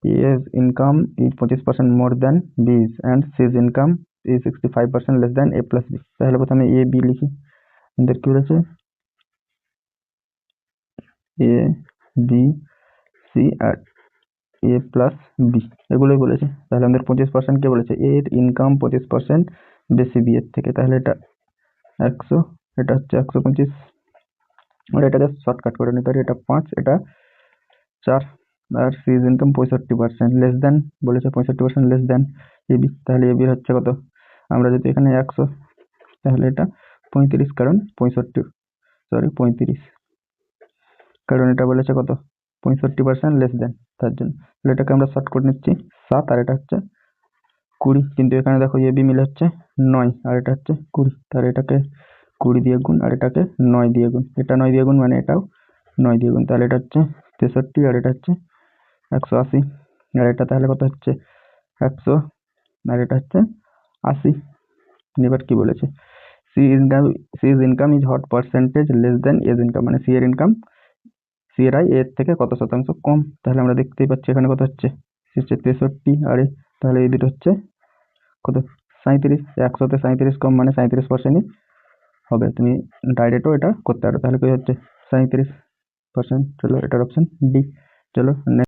A's income is 25% more than B's and C's income is 65% less than A plus B. তাহলে প্রথমে A B লিখি। আমাদের কি বলেছে? A B C আর A প্লাস B এগুলোই বলেছে। তাহলে আমাদের 25% কে বলেছে? A এর ইনকাম 25% বেশি B এর থেকে। তাহলে এটা 100, এটা হচ্ছে 125, আর এটাকে শর্টকাট করে নিতে পারি, এটা 5, এটা 4, আর সিজ ইনকাম 65% লেস দেন বলেছে, 65% লেস দেন এবি। তাহলে এবি হচ্ছে কত? আমরা যদি এখানে 100, তাহলে এটা 35, কারণ 35, কারণ এটা বলেছে কত? 65% লেস দেন, তার জন্য। তাহলে এটাকে আমরা শর্ট করে নিচ্ছি 7, আর এটা হচ্ছে 20। কিন্তু এখানে দেখো এবি মিলে হচ্ছে 9, আর এটা হচ্ছে 20। তাহলে এটাকে 20 দিয়ে গুণ, আর এটাকে 9 দিয়ে গুণ। এটা 9 দিয়ে গুণ মানে এটাও 9 দিয়ে গুণ। তাহলে এটা হচ্ছে 63, আর এটা হচ্ছে 180, আর এটা তাহলে কত হচ্ছে? 100, আর এটা হচ্ছে 80। এবার কি বলেছে? C is income is hot percentage less than A's income, মানে সি এর ইনকাম, সি এর আয় এর থেকে কত শতাংশ কম। তাহলে আমরা দেখতেই পাচ্ছি এখানে কত হচ্ছে? 63, আর তাহলে এই দুটো হচ্ছে কত? 37। 100তে 37 কম মানে 37%ই হবে। তুমি ডাইরেক্টও এটা করতে পারো। তাহলে কি হচ্ছে? 37%। চলো, এটার অপশন ডি। চলো।